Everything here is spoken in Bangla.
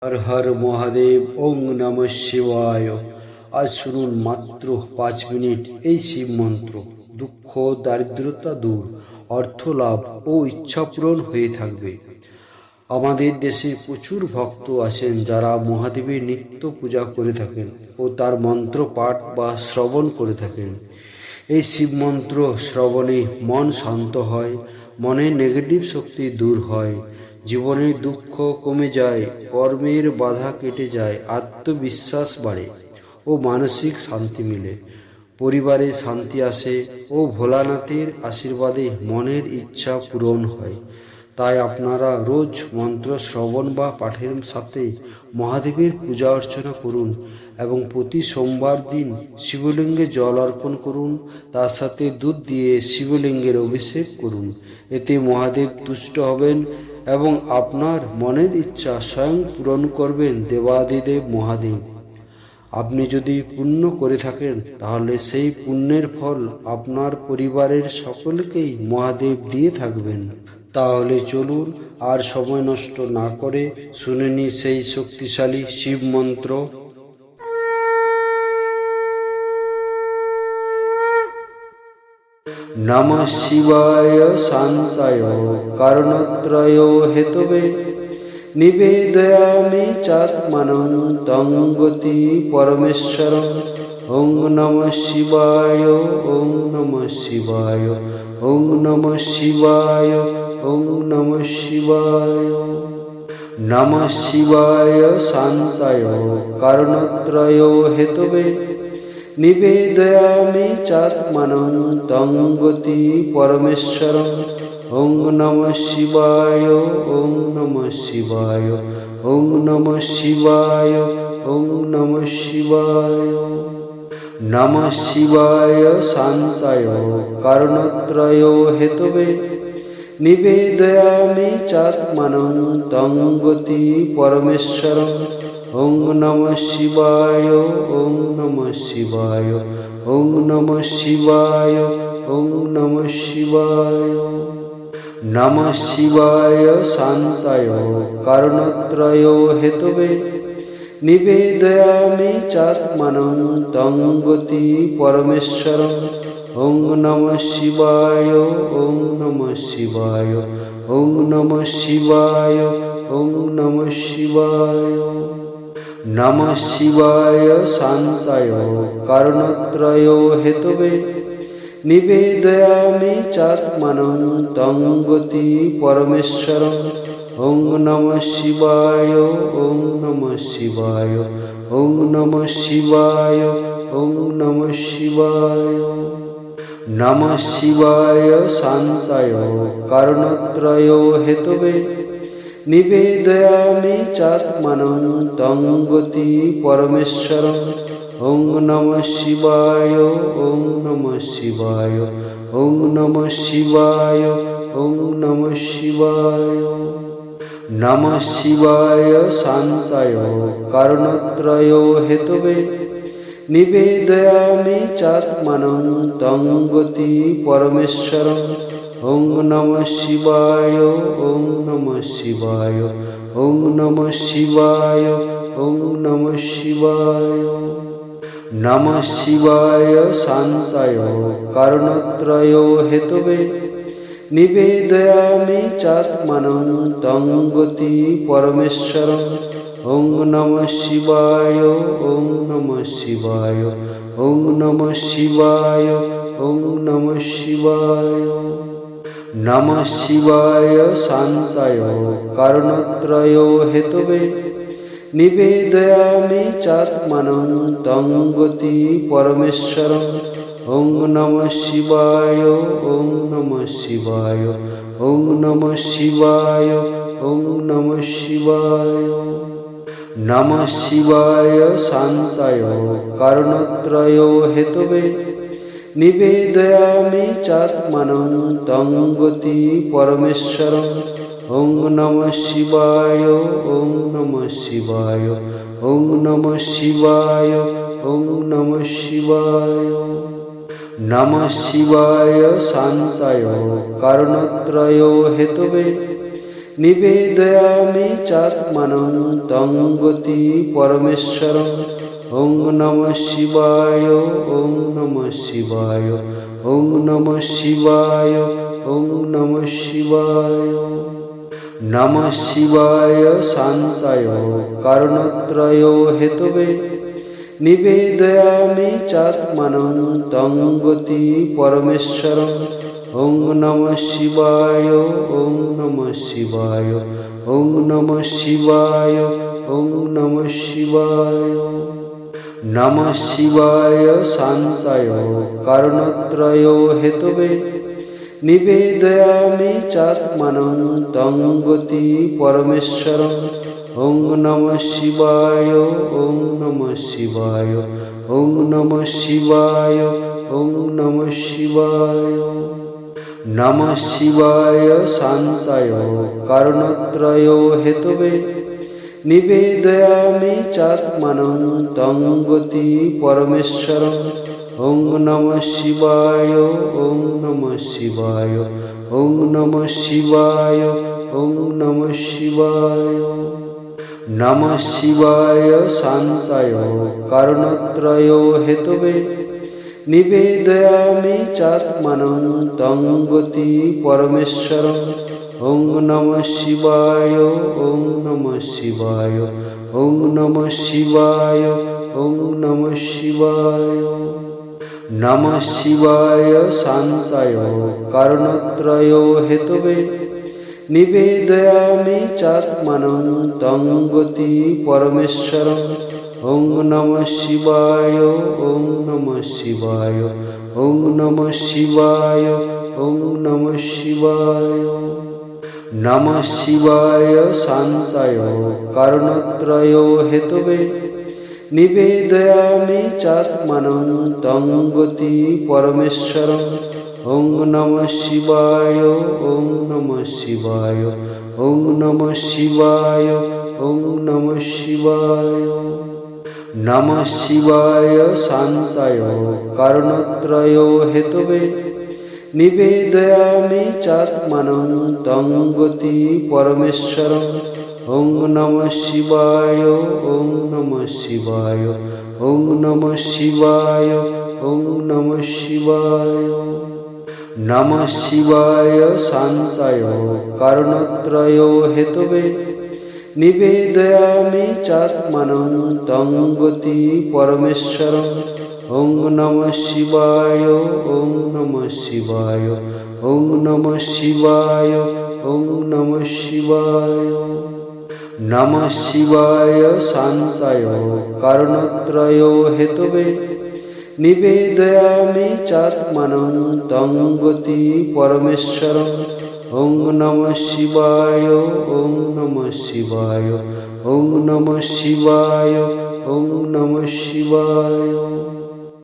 হর হর মহাদেব। ওং নমঃ শিবায়। আজ শুনুন মাত্র 5 মিনিট এই শিব মন্ত্র। দুঃখ দারিদ্রতা দূর, অর্থ লাভ ও ইচ্ছা পূরণ হয়ে থাকবে। আমাদের দেশে প্রচুর ভক্ত আছেন যারা মহাদেবের নিত্য পূজা করে থাকেন ও তার মন্ত্র পাঠ বা শ্রবণ করে থাকেন। এই শিব মন্ত্র শ্রবণে মন শান্ত হয়, মনের নেগেটিভ শক্তি দূর হয়, জীবনের দুঃখ কমে যায়, কর্মের বাধা কেটে যায়, আত্মবিশ্বাস বাড়ে ও মানসিক শান্তি মিলে, পরিবারে শান্তি আসে ও ভোলানাথের আশীর্বাদে মনের ইচ্ছা পূরণ হয়। তাই আপনারা রোজ মন্ত্র শ্রবণ বা পাঠের সাথে মহাদেবের পূজা অর্চনা করুন এবং প্রতি সোমবার দিন শিবলিঙ্গে জল অর্পণ করুন। তার সাথে দুধ দিয়ে শিবলিঙ্গের অভিষেক করুন। এতে মহাদেব তুষ্ট হবেন এবং আপনার মনের ইচ্ছা স্বয়ং পূরণ করবেন দেবাদিদেব মহাদেব। আপনি যদি পুণ্য করে থাকেন তাহলে সেই পুণ্যের ফল আপনার পরিবারের সকলকেই মহাদেব দিয়ে থাকবেন। তাহলে চলুন আর সময় নষ্ট না করে শুনে নি সেই শক্তিশালী শিব মন্ত্র। নমঃ শিবায় শান্তায় কারণত্রয় হেতবে নিবেদয়ামি চাত্মানং তং গতি পরমেশ্বরং। ওং নমঃ শিবায়, ওং নমঃ শিবায়, ওং নমঃ শিবায়, ওং নমঃ শিবায়। নমঃ শিবায় শান্তায় কারণত্রয় হেতবে নিবেদয়ামি চাত্মানং তং গতি পরমেশ্বরং। ওং নমঃ শিবায়, ওং নমঃ শিবায়, ওং নমঃ শিবায়, ওং নমঃ শিবায়। নমঃ শিবায় শান্তায় কারণত্রয় হেতবে নিবেদয়ামি চাত্মানং তং গতি পরমেশ্বরং। ওং নমঃ শিবায়, ওং নমঃ শিবায়, ওং নমঃ শিবায়, ওং নমঃ শিবায়। নমঃ শিবায় শান্তায় কারণত্রয় হেতবে নিবেদয়ামি চাত্মানং তং গতি পরমেশ্বরং। ওং নমঃ শিবায়, ওং নমঃ শিবায়, ওং নমঃ শিবায়, ওং নমঃ শিবায়। নমঃ শিবায় শান্তায় কারণত্রয় হেতবে নিবেদয়ামি চাত্মানং তং গতি পরমেশ্বরং। ওং নমঃ শিবায়, ওং নমঃ শিবায়, ওং নমঃ শিবায়, ওং নমঃ শিবায়। নমঃ শিবায় শান্তায় কারণত্রয় হেতবে নিবেদয়ামি চাত্মানং তং গতি পরমেশ্বরং। ওং নমঃ শিবায়, ওং নমঃ শিবায়, ওং নমঃ শিবায়, ওং নমঃ শিবায়। নমঃ শিবায় শান্তায় কারণত্রয় হেতবে নিবেদয়ামি চাত্মানং তং গতি পরমেশ্বরং। ওং নমঃ শিবায়, ওং নমঃ শিবায়, ওং নমঃ শিবায়, ওং নমঃ শিবায়। নমঃ শিবায় শান্তায় কারণত্রয় হেতবে নিবেদয়ামি চাত্মানং তং গতি পরমেশ্বরং। ওং নমঃ শিবায়, ওং নমঃ শিবায়, ওং নমঃ শিবায়, ওং নমঃ শিবায়। নমঃ শিবায় শান্তায় কারণত্রয় হেতবে নিবেদয়ামি চাত্মানং তং গতি পরমেশ্বরং। ওং নমঃ শিবায়, ওং নমঃ শিবায়, ওং নমঃ শিবায়, ওং নমঃ শিবায়। নমঃ শিবায় শান্তায় কারণত্রয় হেতবে নিবেদয়ামি চাত্মানং তং গতি পরমেশ্বরং। ওং নমঃ শিবায়, ওং নমঃ শিবায়, ওং নমঃ শিবায়, ওং নমঃ শিবায়। নমঃ শিবায় শান্তায় কারণত্রয় হেতবে নিবেদয়ামি চাত্মানং তং গতি পরমেশ্বরং। ওং নমঃ শিবায়, ওং নমঃ শিবায়, ওং নমঃ শিবায়, ওং নমঃ শিবায়। নমঃ শিবায় শান্তায় কারণত্রয় হেতবে, নিবেদয়ামি চাত্মানং তং গতি পরমেশ্বরং। ওং নমঃ শিবায়, ওং নমঃ শিবায়, ওং নমঃ শিবায়, ওং নমঃ শিবায়। নমঃ শিবায় শান্তায় কারণত্রয় হেতবে, নিবেদয়ামি চাত্মানং তং গতি পরমেশ্বরং। ওং নমঃ শিবায়, ওং নমঃ শিবায়, ওং নমঃ শিবায়, ওং নমঃ শিবায়। নমঃ শিবায় শান্তায় কারণত্রয় হেতবে, নিবেদয়ামি চাত্মানং তং গতি পরমেশ্বরং। ওং নমঃ শিবায়, ওং নমঃ শিবায়, ওং নমঃ শিবায়, ওং নমঃ শিবায়। নমঃ শিবায় শান্তায় কারণত্রয় হেতবে, নিবেদয়ামি চাত্মানং তং গতি পরমেশ্বরং। ওং নমঃ শিবায়, ওং নমঃ শিবায়, ওং নমঃ শিবায়, ওং নমঃ শিবায়। নমঃ শিবায় শান্তায় কারণত্রয় হেতবে, নিবেদয়ামি চাত্মানং তং গতি পরমেশ্বরং। ওং নমঃ শিবায়, ওং নমঃ শিবায়, ওং নমঃ শিবায়, ওং নমঃ শিবায়। নমঃ শিবায় শান্তায় কারণত্রয় হেতবে, নিবেদয়ামি চাত্মানং তং গতি পরমেশ্বরং। ওং নমঃ শিবায়, ওং নমঃ শিবায়, ওং নমঃ শিবায়, ওং নমঃ শিবায়। নমঃ শিবায় শান্তায় কারণত্রয় হেতবে, নিবেদয়ামি চাত্মানং তং গতি পরমেশ্বরং। ওং নমঃ শিবায়, ওং নমঃ শিবায়, ওং নমঃ শিবায়, ওং নমঃ শিবায়। নমঃ শিবায় শান্তায় কারণত্রয় হেতবে, নিবেদয়ামি চাত্মানং তং গতি পরমেশ্বরং। ওং নমঃ শিবায়, ওং নমঃ শিবায়, ওং নমঃ শিবায়, ওং নমঃ শিবায়। নমঃ শিবায় শান্তায় কারণত্রয় হেতবে, নিবেদয়ামি চাত্মানং তং গতি পরমেশ্বরং। ওং নমঃ শিবায়, ওং নমঃ শিবায়, ওং নমঃ শিবায়, ওং নমঃ শিবায়।